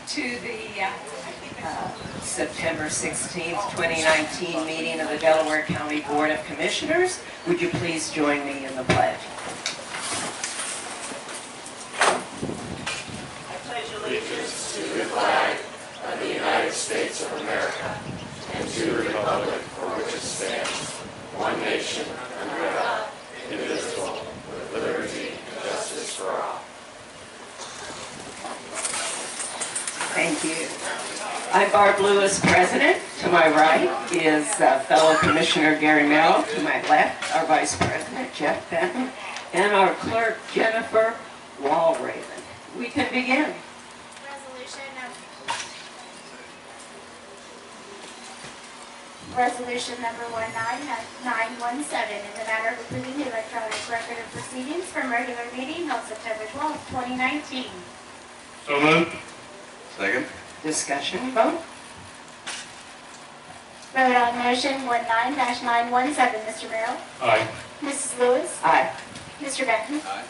to the September 16th, 2019 meeting of the Delaware County Board of Commissioners. Would you please join me in the pledge? I pledge allegiance to the flag of the United States of America and to the republic for which it stands, one nation, under God, indivisible, with liberty and justice for all. Thank you. I'm Barb Lewis, President. To my right is fellow Commissioner Gary Merrill. To my left, our Vice President, Jeff Benton, and our Clerk, Jennifer Walraven. We can begin. Resolution number 19917 in the matter of approving the electronic record of proceedings from regular meeting held September 12, 2019. So moved. Second. Discussion, vote. Vote on motion 19-917, Mr. Merrill. Aye. Mrs. Lewis. Aye. Mr. Benton. Aye.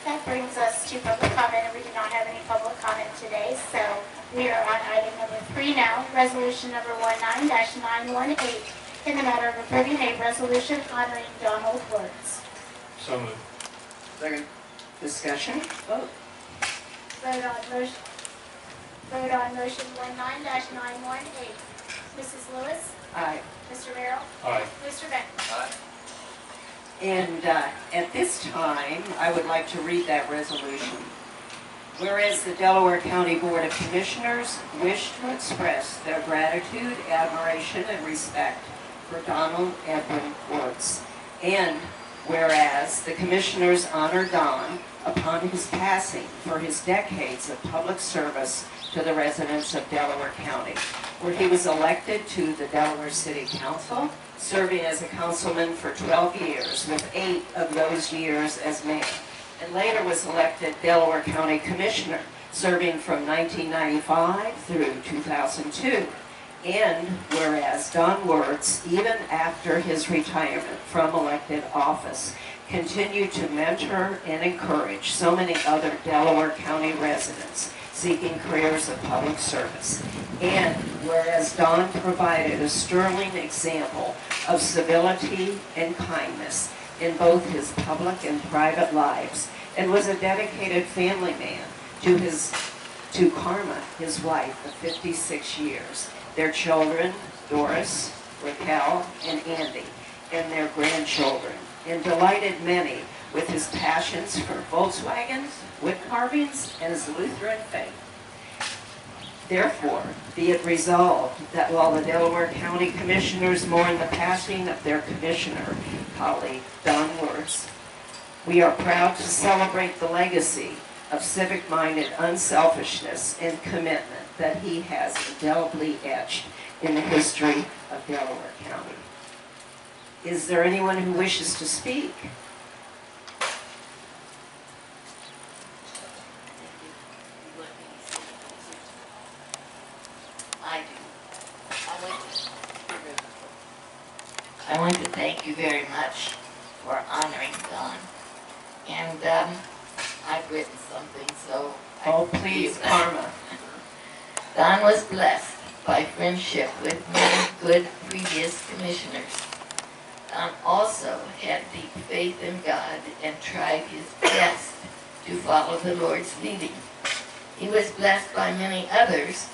That brings us to public comment, and we do not have any public comment today, so we are on item number 3 now, resolution number 19-918 in the matter of approving a resolution honoring Donald Woods. So moved. Second. Discussion, vote. Vote on motion 19-918. Mrs. Lewis. Aye. Mr. Merrill. Aye. Mr. Benton. Aye. And at this time, I would like to read that resolution. Whereas the Delaware County Board of Commissioners wish to express their gratitude, admiration, and respect for Donald Edwin Woods. And whereas the Commissioners honor Don upon his passing for his decades of public service to the residents of Delaware County, where he was elected to the Delaware City Council, serving as a councilman for 12 years, with 8 of those years as mayor, and later was elected Delaware County Commissioner, serving from 1995 through 2002. And whereas Don Woods, even after his retirement from elected office, continued to mentor and encourage so many other Delaware County residents seeking careers of public service. And whereas Don provided a sterling example of civility and kindness in both his public and private lives, and was a dedicated family man to Karma, his wife of 56 years, their children, Doris, Raquel, and Andy, and their grandchildren, and delighted many with his passions for Volkswagens, wood carvings, and his Lutheran faith. Therefore, be it resolved that while the Delaware County Commissioners mourn the passing of their commissioner colleague, Don Woods, we are proud to celebrate the legacy of civic-minded unselfishness and commitment that he has indelibly etched in the history of Delaware County. Is there anyone who wishes to speak? I want to thank you very much for honoring Don. And I've written something, so Oh, please, Karma. Don was blessed by friendship with many good previous commissioners. Don also had deep faith in God and tried his best to follow the Lord's leading. He was blessed by many others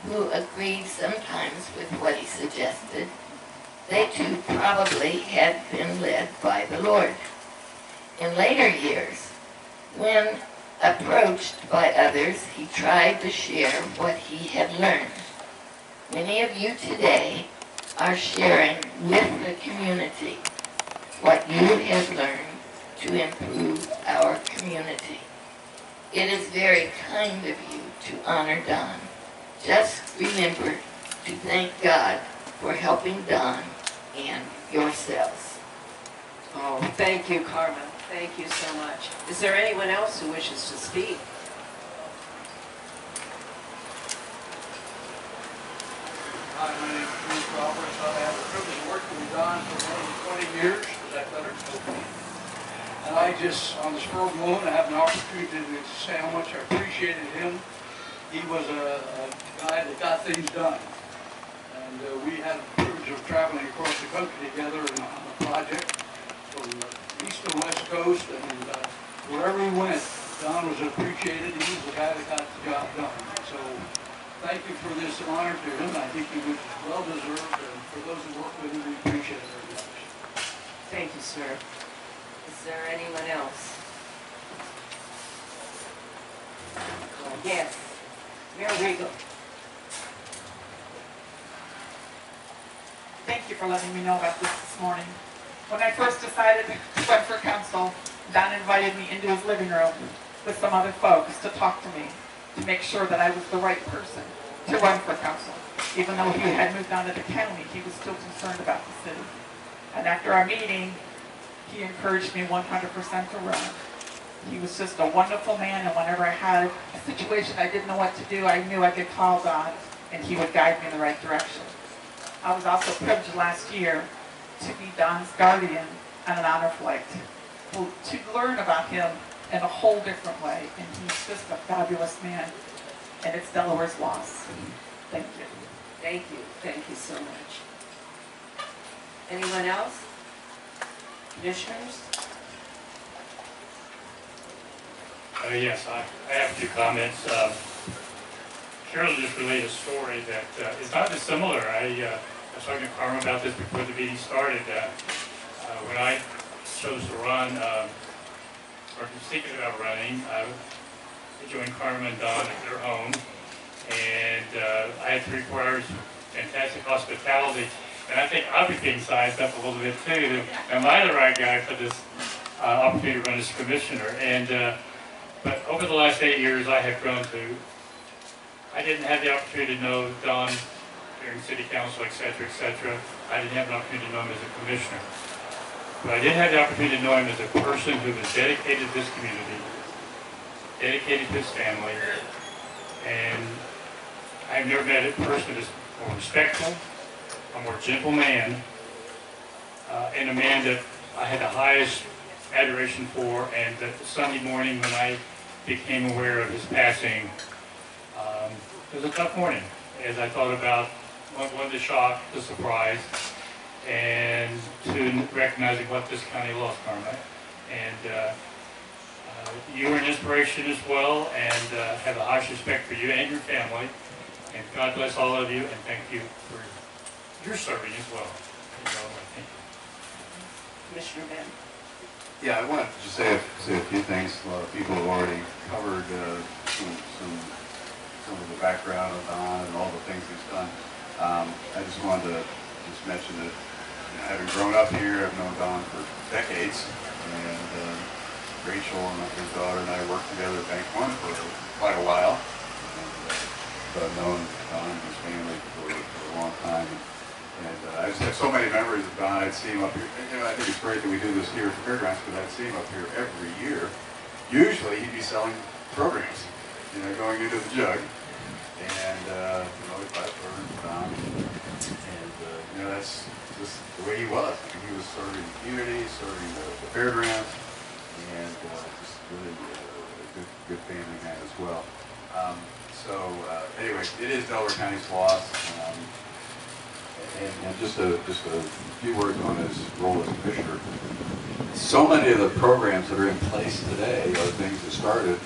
who agreed sometimes with what he suggested. They too probably had been led by the Lord. In later years, when approached by others, he tried to share what he had learned. Many of you today are sharing with the community what you have learned to improve our community. It is very kind of you to honor Don. Just remember to thank God for helping Don and yourselves. Oh, thank you, Karma. Thank you so much. Is there anyone else who wishes to speak? Hi, my name is Bruce Roberts. I have the privilege of working with Don for more than 20 years for that letter company. And I just, on the spur of the moment, I have an opportunity to say how much I appreciated him he was a guy that got things done. And we had the privilege of traveling across the country together on a project from the east and west coast, and wherever he went, Don was appreciated. He was the guy that got the job done. So thank you for this honor to him. I think he was well deserved, and for those who work with him, we appreciate it very much. Thank you, sir. Is there anyone else? Yes. Mayor Regal. Thank you for letting me know about this morning. When I first decided to run for council, Don invited me into his living room with some other folks to talk to me, to make sure that I was the right person to run for council. Even though he had moved on to the county, he was still concerned about the city. And after our meeting, he encouraged me 100% to run. He was just a wonderful man, and whenever I had a situation I didn't know what to do, I knew I could call Don, and he would guide me in the right direction. I was also privileged last year to be Don's guardian on an honor flight, to learn about him in a whole different way, and he's just a fabulous man, and it's Delaware's loss. Thank you. Thank you. Thank you so much. Anyone else? Commissioners? Yes, I have two comments. Cheryl just relayed a story that is not dissimilar. I was talking to Carmen about this before the meeting started. When I chose to run, or was thinking about running, I joined Carmen and Don at their home, and I had 3-4 hours of fantastic hospitality. And I think I became sized up a little bit too. Am I the right guy for this opportunity to run as commissioner? And but over the last 8 years, I have grown to. I didn't have the opportunity to know Don during city council, et cetera, et cetera. I didn't have an opportunity to know him as a commissioner. But I did have the opportunity to know him as a person who was dedicated to this community, dedicated to his family, and I've never met a person who is more respectful, a more gentle man, and a man that I had the highest adoration for. And that Sunday morning when I became aware of his passing, it was a tough morning as I thought about one, the shock, the surprise, and to recognizing what this county lost, Carmen. And you are an inspiration as well, and have the highest respect for you and your family. And God bless all of you, and thank you for your serving as well. Thank you. Commissioner Ben. Yeah, I wanted to just say a few things. A lot of people have already covered some of the background of Don and all the things he's done. I just wanted to just mention that, having grown up here, I've known Don for decades, and Rachel and his daughter and I worked together at Bank One for quite a while. But I've known Don and his family for a long time. And I just have so many memories of Don. I'd see him up here. I think it's great that we do this here at the fairgrounds, because I'd see him up here every year. Usually he'd be selling programs, going into the jug. And, if I learned Don, and, that's just the way he was. He was serving the community, serving the fairgrounds, and just really a good family man as well. Anyway, it is Delaware County's loss. And just a few words on his role as commissioner. So many of the programs that are in place today are things that started,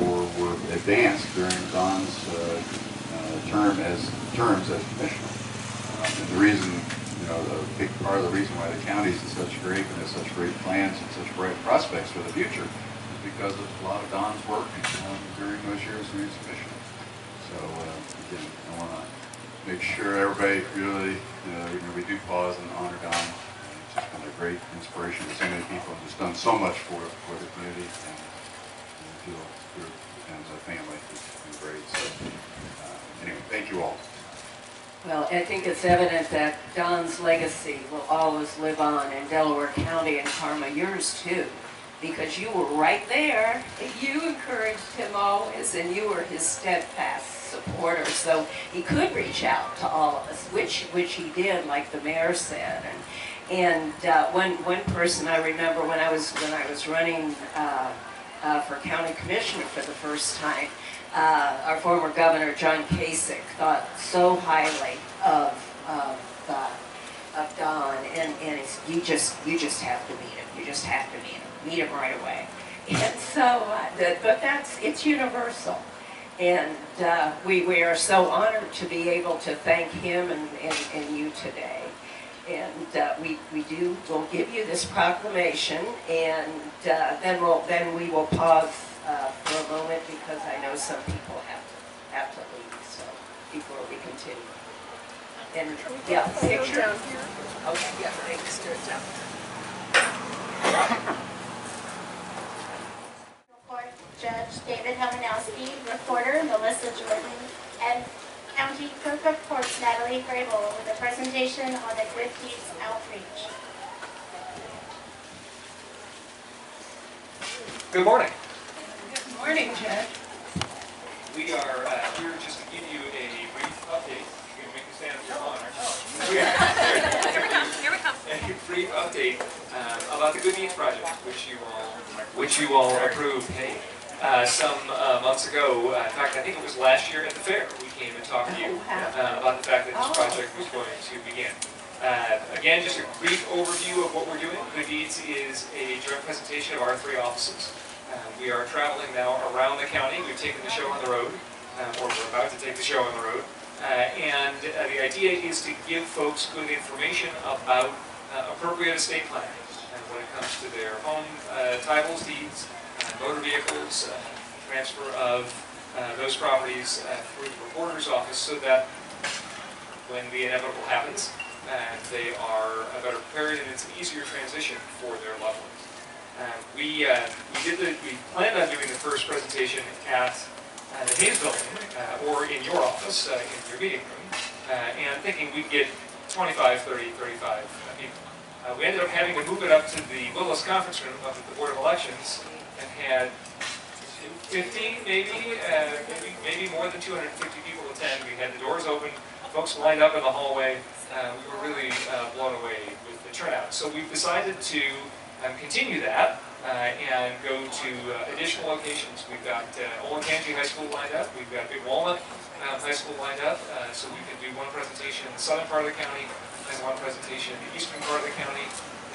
or were advanced during Don's terms as commissioner. And the reason, a big part of the reason why the county's in such great and has such great plans and such bright prospects for the future is because of a lot of Don's work during those years when he was commissioner. So again, I want to make sure everybody really, we do pause and honor Don. He's just been a great inspiration to so many people, and just done so much for the community, and feel and the family. It's been great. So anyway, thank you all. Well, I think it's evident that Don's legacy will always live on in Delaware County, and Karma, yours too, because you were right there. You encouraged him always, and you were his steadfast supporter. So he could reach out to all of us, which he did, like the mayor said. And one person I remember when I was running for county commissioner for the first time, our former governor, John Kasich, thought so highly of Don, and you just have to meet him. You just have to meet him right away. And so, but it's universal. And we are so honored to be able to thank him and you today. And we'll give you this proclamation, and then we will pause for a moment because I know some people have to leave. So before we continue. And yeah, picture. Okay, yeah, thanks. Do it down. Court Judge David Hemanowski, Recorder Melissa Jordan, and County Clerk of Courts Natalie Grable with a presentation on the Good Deeds Outreach. Good morning. Good morning, Judge. We are here just to give you a brief update. You're going to make me stand up your honor. Here we come. A brief update about the Good Deeds Project, which you all approved. Hey, some months ago. In fact, I think it was last year at the fair. We came and talked to you about the fact that this project was going to begin. Again, just a brief overview of what we're doing. Good Deeds is a joint presentation of our 3 offices. We are traveling now around the county. We've taken the show on the road, or we're about to take the show on the road. And the idea is to give folks good information about appropriate estate planning when it comes to their home titles, deeds, motor vehicles, transfer of those properties through the recorder's office so that when the inevitable happens, they are better prepared and it's an easier transition for their loved ones. We planned on doing the first presentation at the Hayes Building or in your office, in your meeting room, and thinking we'd get 25, 30, 35 people. We ended up having to move it up to the Willis Conference Room up at the Board of Elections and had 50, maybe more than 250 people attend. We had the doors open, folks lined up in the hallway. We were really blown away with the turnout. So we've decided to continue that and go to additional locations. We've got Olentangy High School lined up. We've got Big Walnut High School lined up. So we can do one presentation in the southern part of the county and one presentation in the eastern part of the county.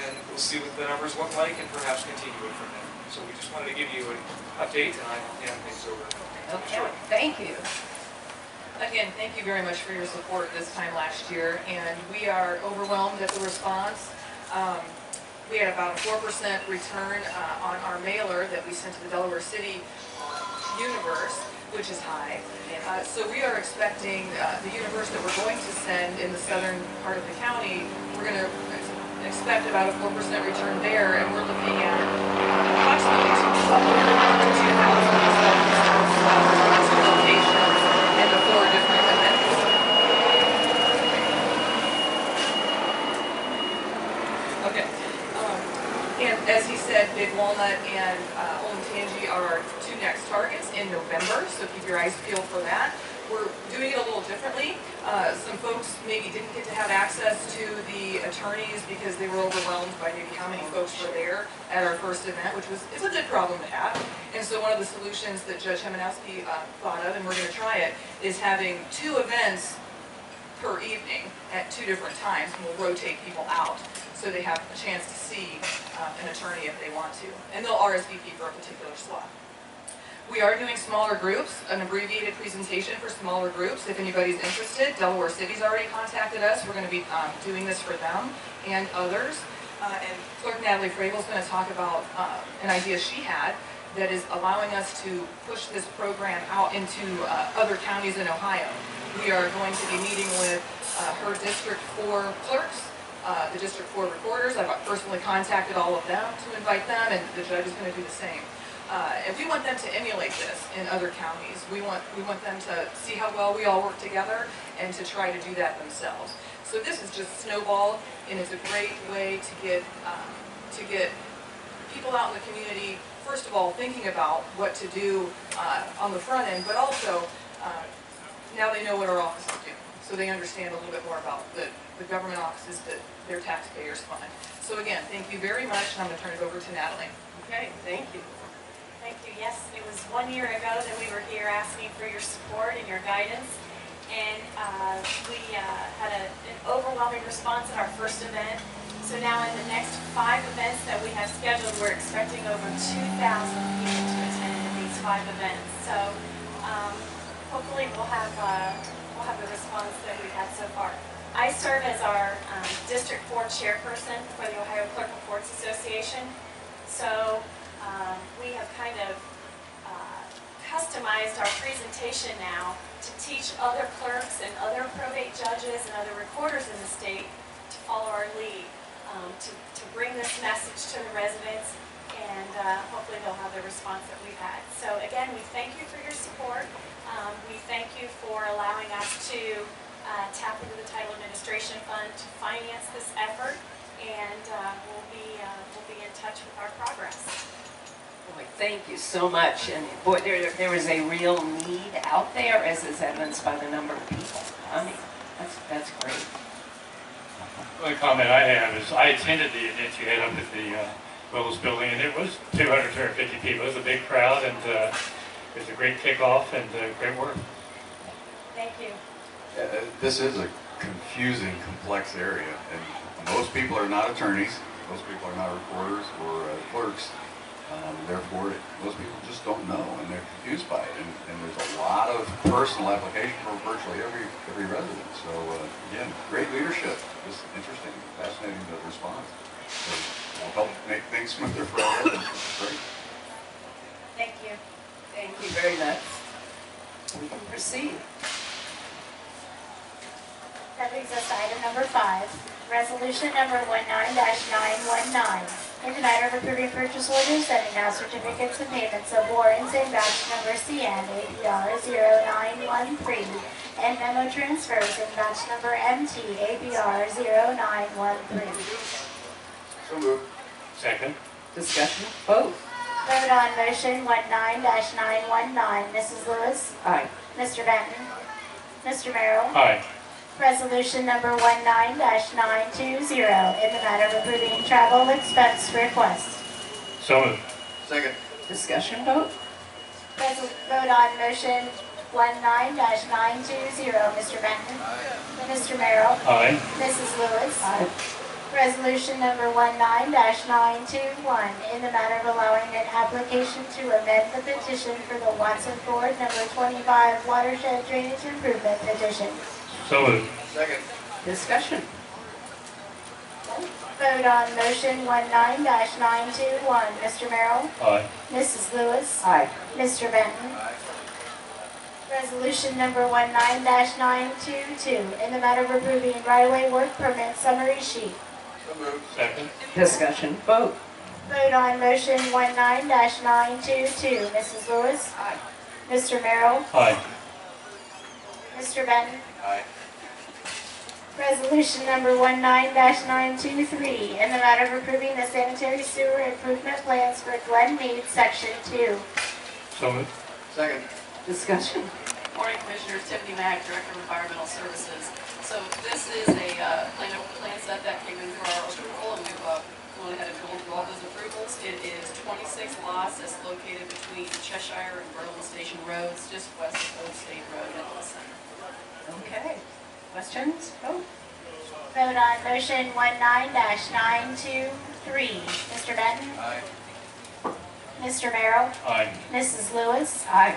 And we'll see what the numbers look like and perhaps continue it from there. So we just wanted to give you an update, and I'll hand things over. Okay, thank you. Again, thank you very much for your support this time last year, and we are overwhelmed at the response. We had about a 4% return on our mailer that we sent to the Delaware City universe, which is high. So we are expecting the universe that we're going to send in the southern part of the county, we're going to expect about a 4% return there, and we're looking at approximately 2,000 locations and the 4 different events. Okay. And as he said, Big Walnut and Olentangy are our 2 next targets in November, so keep your eyes peeled for that. We're doing it a little differently. Some folks maybe didn't get to have access to the attorneys because they were overwhelmed by maybe how many folks were there at our first event, which is a good problem to have. And so one of the solutions that Judge Hemanowski thought of, and we're going to try it, is having 2 events per evening at 2 different times, and we'll rotate people out so they have a chance to see an attorney if they want to. And they'll RSVP for a particular slot. We are doing smaller groups, an abbreviated presentation for smaller groups. If anybody's interested, Delaware City's already contacted us. We're going to be doing this for them and others. And Clerk Natalie Frable's going to talk about an idea she had that is allowing us to push this program out into other counties in Ohio. We are going to be meeting with her District 4 clerks, the District 4 recorders. I've personally contacted all of them to invite them, and the judge is going to do the same. And we want them to emulate this in other counties. We want them to see how well we all work together and to try to do that themselves. So this is just snowball, and it's a great way to get people out in the community, first of all, thinking about what to do on the front end, but also now they know what our offices do. So they understand a little bit more about the government offices that their taxpayers fund. So again, thank you very much, and I'm going to turn it over to Natalie. Okay, thank you. Thank you. you. Yes, it was 1 year ago that we were here asking for your support and your guidance. And we had an overwhelming response at our first event. So now in the next 5 events that we have scheduled, we're expecting over 2,000 people to attend in these 5 events. So hopefully we'll have the response that we've had so far. I serve as our District 4 chairperson for the Ohio Clerk of Courts Association. So we have kind of customized our presentation now to teach other clerks and other probate judges and other recorders in the state to follow our lead, to bring this message to the residents, and hopefully they'll have the response that we've had. So again, we thank you for your support. We thank you for allowing us to tap into the Title Administration Fund to finance this effort, and we'll be in touch with our progress. Boy, thank you so much. And boy, there is a real need out there, as is evidenced by the number of people. I mean, that's great. The comment I have is I attended the event you had up at the Willis Building, and it was 200, 250 people. It was a big crowd, and it was a great kickoff and great work. Thank you. This is a confusing, complex area, and most people are not attorneys. Most people are not reporters or clerks. Therefore, most people just don't know, and they're confused by it. And there's a lot of personal application for virtually every resident. So again, great leadership. Just interesting, fascinating response. So it'll help make things smoother for all residents. It's great. Thank you. Thank you very much. We can proceed. That brings us to item number 5, resolution number 19-919. In the matter of approving purchase orders, sending out certificates and payments of warrants in batch number CN APR 0913 and memo transfers in batch number MT APR 0913. So moved. Second. Discussion, vote. Vote on motion 19-919. Mrs. Lewis? Aye. Mr. Benton? Mr. Merrill? Aye. Resolution number 19-920 in the matter of approving travel expense request. So moved. Second. Discussion, vote. Vote on motion 19-920. Mr. Benton? Mr. Merrill? Aye. Mrs. Lewis? Aye. Resolution number 19-921 in the matter of allowing an application to amend the petition for the Watson Ford number 25 watershed drainage improvement petition. So moved. Second. Discussion. Vote on motion 19-921. Mr. Merrill? Aye. Mrs. Lewis? Aye. Mr. Benton? Resolution number 19-922 in the matter of approving right-of-way work permit summary sheet. So moved. Second. Discussion, vote. Vote on motion 19-922. Mrs. Lewis? Aye. Mr. Merrill? Aye. Mr. Benton? Aye. Resolution number 19-923 in the matter of approving the sanitary sewer improvement plans for Glen Mead, Section 2. So moved. Second. Discussion. Morning, Commissioners. Tiffany Mack, Director of Environmental Services. So this is a plan set that came in for our approval, and we've gone ahead and gone through all those approvals. It is 26 lots that's located between Cheshire and Berlin Station Roads, just west of Old State Road in the center. Okay. Questions? Vote. Vote on motion 19-923. Mr. Benton? Aye. Mr. Merrill? Aye. Mrs. Lewis? Aye.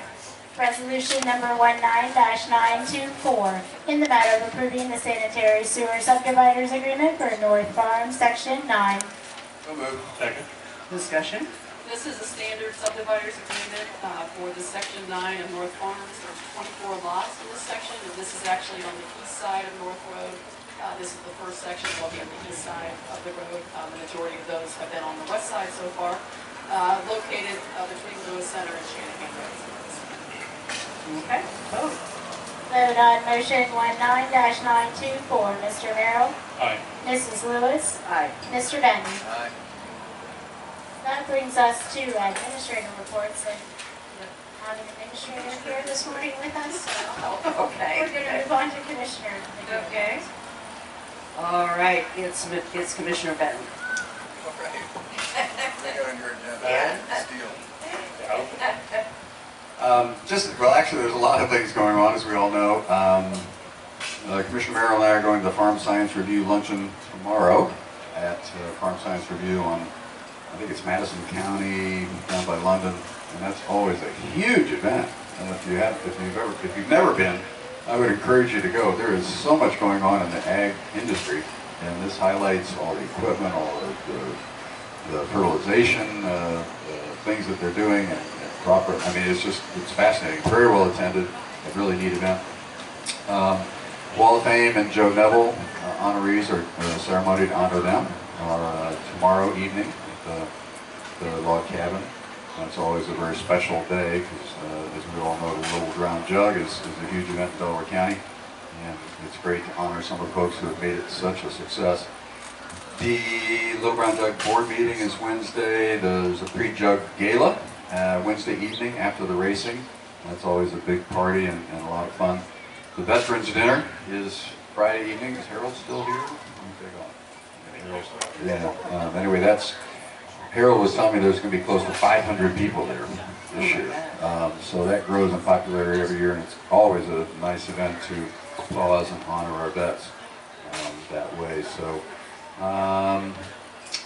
Resolution number 19-924 in the matter of approving the sanitary sewer subdividers agreement for North Farm, Section 9. So moved. Second. Discussion. This is a standard subdividers agreement for the Section 9 of North Farms. There's 24 lots in this section, and this is actually on the east side of North Road. This is the first section, will be on the east side of the road. The majority of those have been on the west side so far, located between Lewis Center and Shanahan Road. Okay. Vote. Vote on motion 19-924. Mr. Merrill? Aye. Mrs. Lewis? Aye. Mr. Benton? Aye. That brings us to administrative reports, and we have an administrator here this morning with us, so Okay. we're going to move on to Commissioner. Okay. All right. It's Commissioner Benton. All right. Bring it on your agenda. Yeah. Steal. Yeah. Well, actually, there's a lot of things going on, as we all know. Commissioner Merrill and I are going to the Farm Science Review luncheon tomorrow at Farm Science Review on, I think it's Madison County, down by London, and that's always a huge event. And if you've never been, I would encourage you to go. There is so much going on in the ag industry, and this highlights all the equipment, all the fertilization things that they're doing, and proper. I mean, it's fascinating. Very well attended. A really neat event. Wall of Fame and Joe Neville honorees are ceremony to honor them are tomorrow evening at the log cabin. It's always a very special day because, as we all know, the Little Brown Jug is a huge event in Delaware County, and it's great to honor some of the folks who have made it such a success. The Little Brown Jug board meeting is Wednesday. There's a pre-jug gala Wednesday evening after the racing. That's always a big party and a lot of fun. The Veterans Dinner is Friday evening. Is Harold still here? Yeah. Anyway, Harold was telling me there's going to be close to 500 people there this year. So that grows in popularity every year, and it's always a nice event to pause and honor our vets that way. So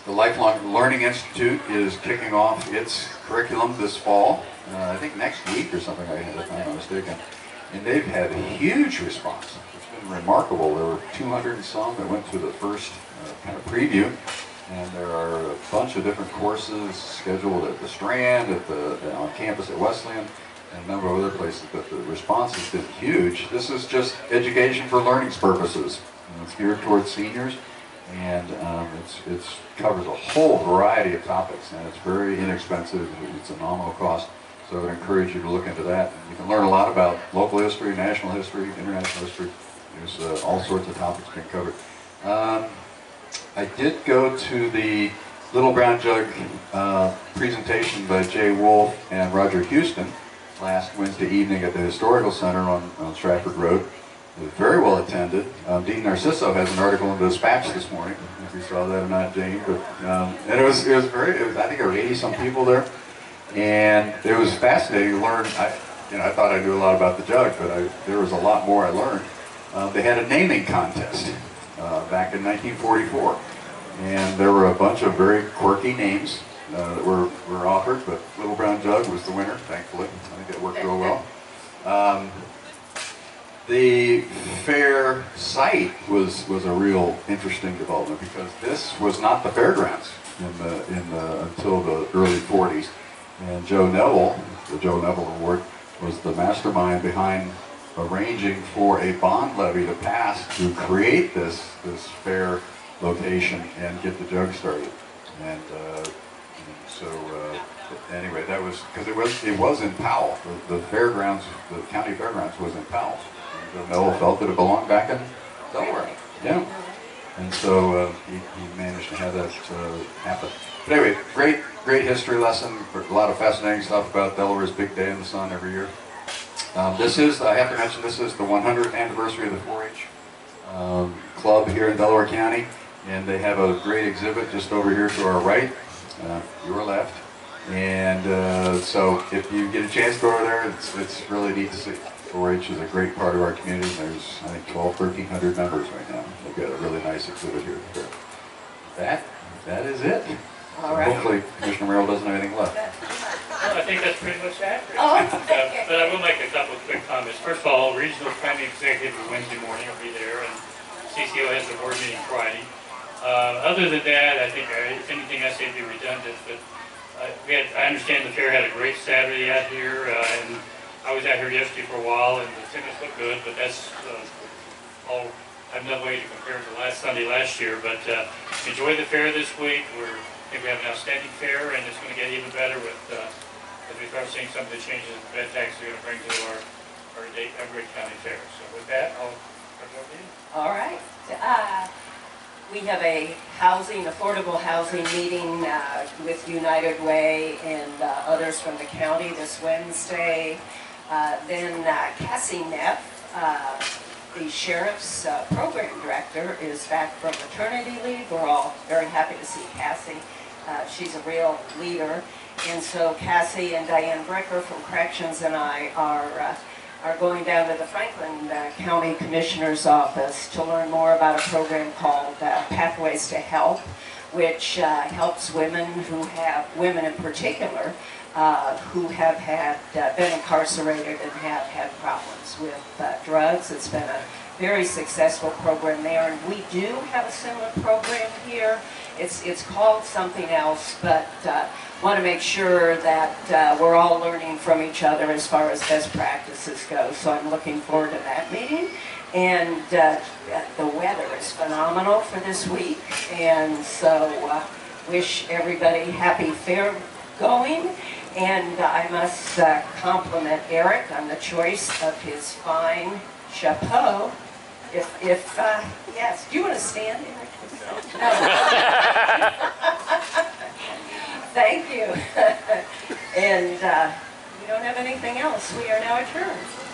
the Lifelong Learning Institute is kicking off its curriculum this fall. I think next week or something, if I'm not mistaken. And they've had a huge response. It's been remarkable. There were 200 and some that went through the first kind of preview. And there are a bunch of different courses scheduled at the Strand, on campus at Wesleyan, and a number of other places. But the response has been huge. This is just education for learning purposes. And it's geared towards seniors, and it covers a whole variety of topics, and it's very inexpensive. It's a nominal cost. So I would encourage you to look into that. And you can learn a lot about local history, national history, international history. There's all sorts of topics being covered. I did go to the Little Brown Jug presentation by Jay Wolf and Roger Houston last Wednesday evening at the Historical Center on Stratford Road. It was very well attended. Dean Narciso has an article in the Dispatch this morning, if you saw that or not, Jane. But, and I think there were 80-some people there. And it was fascinating to learn. I thought I knew a lot about the jug, but there was a lot more I learned. They had a naming contest back in 1944, and there were a bunch of very quirky names that were offered, but Little Brown Jug was the winner, thankfully. I think it worked real well. The fair site was a real interesting development because this was not the fairgrounds until the early 40s. And Joe Neville, the Joe Neville Award, was the mastermind behind arranging for a bond levy to pass to create this fair location and get the jug started. And so anyway, that was because it was in Powell. The fairgrounds, the county fairgrounds, was in Powell. And Joe Neville felt that it belonged back in Delaware. Yeah. And so he managed to have that happen. But anyway, great history lesson. A lot of fascinating stuff about Delaware's Big Day in the Sun every year. I have to mention, this is the 100th anniversary of the 4-H club here in Delaware County. And they have a great exhibit just over here to our right, your left. And so if you get a chance to go over there, it's really neat to see. 4-H is a great part of our community. There's, I think, 1,300 members right now. They've got a really nice exhibit here. That is it. All right. Hopefully Commissioner Merrill doesn't have anything left. Well, I think that's pretty much accurate. Oh, But I will make a couple of quick comments. First of all, Regional Planning Executive Wednesday morning will be there, and CCO has the board meeting Friday. Other than that, I think if anything I say would be redundant, but I understand the fair had a great Saturday out here, and I was out here yesterday for a while, and the tickets look good, but that's all. I have no way to compare to last Sunday last year, but enjoy the fair this week. I think we have an outstanding fair, and it's going to get even better with as we start seeing some of the changes that the bed tax are going to bring to our Great County Fair. So with that, I'll turn it over to you. All right. We have a affordable housing meeting with United Way and others from the county this Wednesday. Then Cassie Neff, the sheriff's program director, is back from maternity leave. We're all very happy to see Cassie. She's a real leader. And so Cassie and Diane Brecker from Corrections and I are going down to the Franklin County Commissioner's Office to learn more about a program called Pathways to Help, which helps women women in particular, who have been incarcerated and have had problems with drugs. It's been a very successful program there, and we do have a similar program here. It's called something else, but want to make sure that we're all learning from each other as far as best practices go. So I'm looking forward to that meeting. And the weather is phenomenal for this week, and so wish everybody happy fair going. And I must compliment Eric on the choice of his fine chapeau. Yes, do you want to stand, Eric? No. Thank you. And we don't have anything else. We are now adjourned.